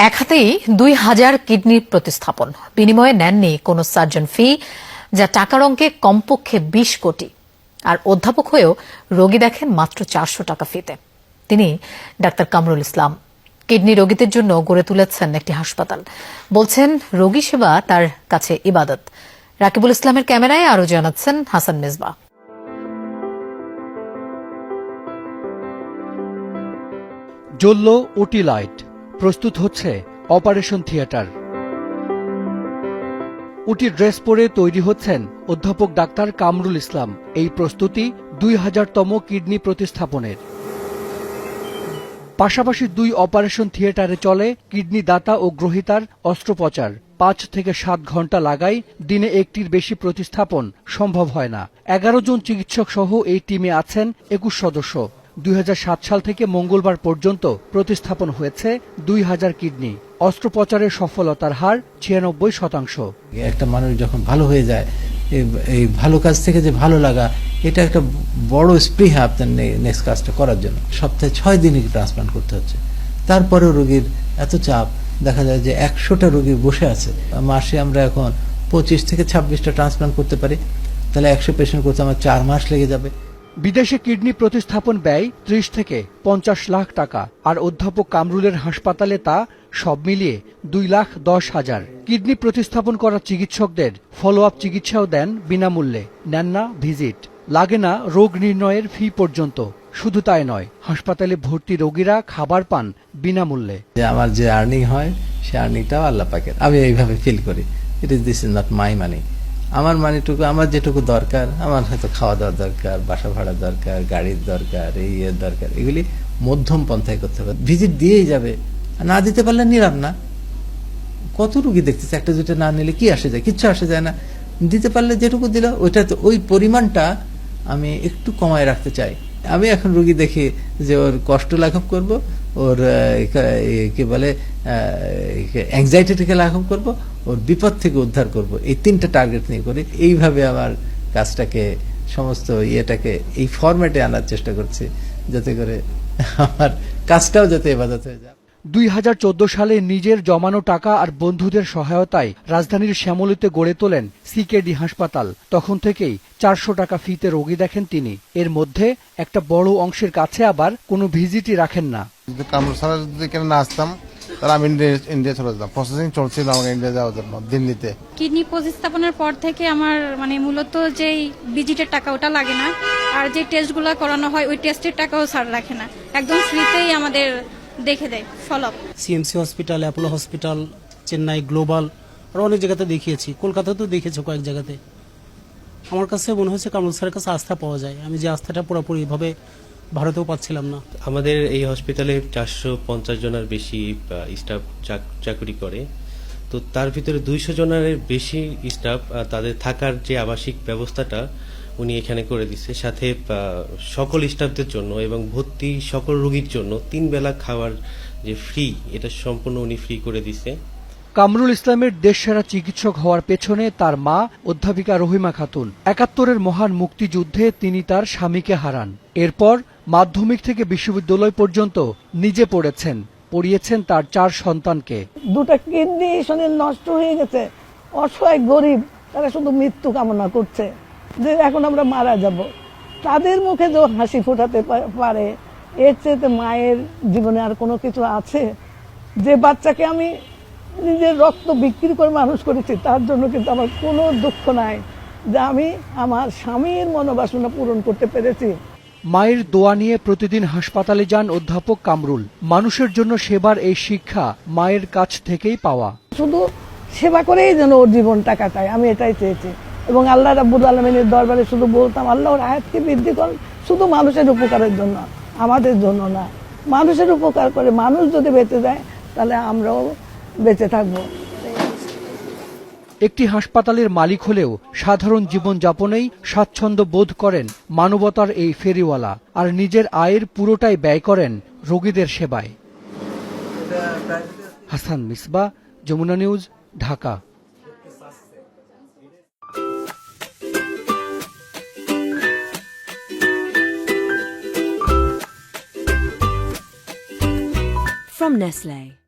এক হাতেই ২,০০০ কিডনির প্রতিস্থাপন, বিনিময়ে নেননি কোনো সার্জন ফি, যা টাকার অঙ্কে কমপক্ষে ২০ কোটি। আর অধ্যাপক হয়েও রোগী দেখেন মাত্র ৪০০ টাকা ফিতে। তিনি ডাক্তার কামরুল ইসলাম কিডনি রোগীদের জন্য গড়ে তুলেছেন একটি হাসপাতাল। বলছেন রোগী সেবা তার কাছে ইবাদত। রাকিবুল ইসলামের ক্যামেরায় আরো জানাচ্ছেন হাসান মেজবা। জ্বলল ওটি লাইট, প্রস্তুত হচ্ছে অপারেশন থিয়েটার। ওটি ড্রেস পরে তৈরি হচ্ছেন অধ্যাপক ডাক্তার কামরুল ইসলাম। এই প্রস্তুতি ২০০০তম কিডনি প্রতিস্থাপনের। পাশাপাশি ২ অপারেশন থিয়েটারে চলে কিডনি দাতা ও গ্রহীতার অস্ত্রোপচার। ৫ থেকে ৭ ঘন্টা লাগায় দিনে একটির বেশি প্রতিস্থাপন সম্ভব হয় না। ১১ জন চিকিৎসক সহ এই টিমে আছেন ২১ সদস্য। ২০০৭ সাল থেকে মঙ্গলবার পর্যন্ত প্রতিস্থাপন হয়েছে ২,০০০ কিডনি। অস্ত্রোপচারের সফলতার হার ৯৬%। একটা মানুষ যখন ভালো হয়ে যায়, এই ভালো কাজ থেকে যে ভালো লাগা, এটা একটা বড় স্পৃহা আপনার নেক্সট কাজটা করার জন্য। সপ্তাহে ৬ দিনই ট্রান্সপ্লান্ট করতে হচ্ছে। তারপরেও রোগীর এত চাপ, দেখা যায় যে ১০০টা রোগী বসে আছে। মাসে আমরা এখন ২৫ থেকে ২৬টা ট্রান্সপ্লান্ট করতে পারি। তাহলে ১০০ পেশেন্ট করতে আমার ৪ মাস লেগে যাবে। বিদেশে কিডনি প্রতিস্থাপন ব্যয় ৩০ থেকে ৫০ লাখ টাকা, আর অধ্যাপক কামরুলের হাসপাতালে তা সব মিলিয়ে ২,১০,০০০। কিডনি প্রতিস্থাপন করা চিকিৎসকদের ফলো আপ চিকিৎসাও দেন বিনামূল্যে, নেন না ভিজিট, লাগে না রোগ নির্ণয়ের ফি পর্যন্ত। শুধু তাই নয়, হাসপাতালে ভর্তি রোগীরা খাবার পান বিনামূল্যে। আমার যে আর্নিং হয়, সে আর্নিংটাও আল্লাহ পাকের। আমি এইভাবে ফিল করি, দিস ইজ নট মাই মানি। আমার মানিটুকু, আমার যেটুকু দরকার, আমার হয়তো খাওয়া দাওয়া দরকার, বাসা ভাড়া দরকার, গাড়ির দরকার, এই এর দরকার, এগুলি মধ্যম পন্থায় করতে হবে। ভিজিট দিয়েই যাবে, না দিতে পারলে নিলাম না। কত রুগী দেখতেছে, একটা দুটো না নিলে কি আসে যায়? কিচ্ছু আসে যায় না। দিতে পারলে যেটুকু দিল, ওইটা তো ওই পরিমাণটা আমি একটু কমায় রাখতে চাই। আমি এখন রুগী দেখি যে ওর কষ্ট লাঘব করব, ওর কি বলে অ্যাংজাইটি থেকে লাঘব করব, ওর বিপদ থেকে উদ্ধার করব। এই ৩টা টার্গেট নিয়ে করি। এইভাবে আমার কাজটাকে, সমস্ত ইয়েটাকে এই ফরম্যাটে আনার চেষ্টা করছি, যাতে করে আমার কাজটাও যাতে ইবাদত হয়ে যায়। ২০১৪ সালে নিজের জমানো টাকা আর বন্ধুদের সহায়তায় রাজধানীর শ্যামলীতে গড়ে তোলেন সিকেডি হাসপাতাল। তখন থেকেই ৪০০ টাকা ফিতে রোগী দেখেন তিনি। এর মধ্যে একটা বড় অংশের কাছে আবার কোনো ভিজিটই রাখেন না। কামরুল স্যার যদি এখানে না আসতাম, তাহলে আমি ইন্ডিয়া চলে যেতাম। প্রসেসিং চলছিল আমাকে ইন্ডিয়া যাওয়ার জন্য, দিল্লিতে। কিডনি প্রতিস্থাপনের পর থেকে আমার মূলত যেই ভিজিটের টাকা ওটা লাগে না, আর যে টেস্টগুলো করানো হয় ওই টেস্টের টাকাও স্যার রাখে না, একদম ফ্রিতেই আমাদের দেখে দেয় follow. CMC hospital, Apollo hospital, Chennai global, আর অনেক জায়গাতে দেখিয়েছি, কলকাতাতেও দেখেছি কয়েক জায়গাতে। আমার কাছে মনে হয়েছে কামরুল স্যারের কাছে আস্থা পাওয়া যায়। আমি যে আস্থাটা পুরোপুরিভাবে ভারতেও পাচ্ছিলাম না। আমাদের এই হসপিটালে ৪৫০ জনের বেশি স্টাফ চাকরি করে। তো তার ভিতরে ২০০ জনের বেশি স্টাফ, তাদের থাকার যে আবাসিক ব্যবস্থাটা উনি এখানে করে দিচ্ছে, সাথে সকল স্টাফদের জন্য এবং ভর্তি সকল রোগীর জন্য ৩ বেলা খাওয়ার যে ফ্রি, এটা সম্পূর্ণ উনি ফ্রি করে দিচ্ছে। কামরুল ইসলামের দেশসেরা চিকিৎসক হওয়ার পেছনে তার মা অধ্যাপিকা রহিমা খাতুন। ৭১-এর মহান মুক্তিযুদ্ধে তিনি তার স্বামীকে হারান। এরপর মাধ্যমিক থেকে বিশ্ববিদ্যালয় পর্যন্ত নিজে পড়েছেন, পড়িয়েছেন তার ৪ সন্তানকে। 2টা কিডনি শুনে নষ্ট হয়ে গেছে, অসহায় গরিব, তারা শুধু মৃত্যু কামনা করছে যে এখন আমরা মারা যাব। তাদের মুখে যে হাসি ফোটাতে পারে, এর চেয়ে মায়ের জীবনে আর কোনো কিছু আছে? যে বাচ্চাকে আমি নিজের রক্ত বিক্রি করে মানুষ করেছি, তার জন্য কিন্তু আমার কোনো দুঃখ নাই যে আমি আমার স্বামীর মনোবাসনা পূরণ করতে পেরেছি। মায়ের দোয়া নিয়ে প্রতিদিন হাসপাতালে যান অধ্যাপক কামরুল। মানুষের জন্য সেবার এই শিক্ষা মায়ের কাছ থেকেই পাওয়া। শুধু সেবা করেই যেন ওর জীবনটা কাটায়, আমি এটাই চেয়েছি। এবং আল্লাহ রাব্বুল আলামিনের দরবারে শুধু বলতাম, আল্লাহ ওর আয়াতকে বৃদ্ধি কর, শুধু মানুষের উপকারের জন্য, আমাদের জন্য না। মানুষের উপকার করে মানুষ যদি বেঁচে যায়, তাহলে আমরাও বেঁচে থাকবো। একটি হাসপাতালের মালিক হলেও সাধারণ জীবনযাপনেই স্বাচ্ছন্দ্য বোধ করেন মানবতার এই ফেরিওয়ালা, আর নিজের আয়ের পুরোটাই ব্যয় করেন রোগীদের সেবায়। Hasan Misba, Jamuna news, Dhaka. From Nestlé.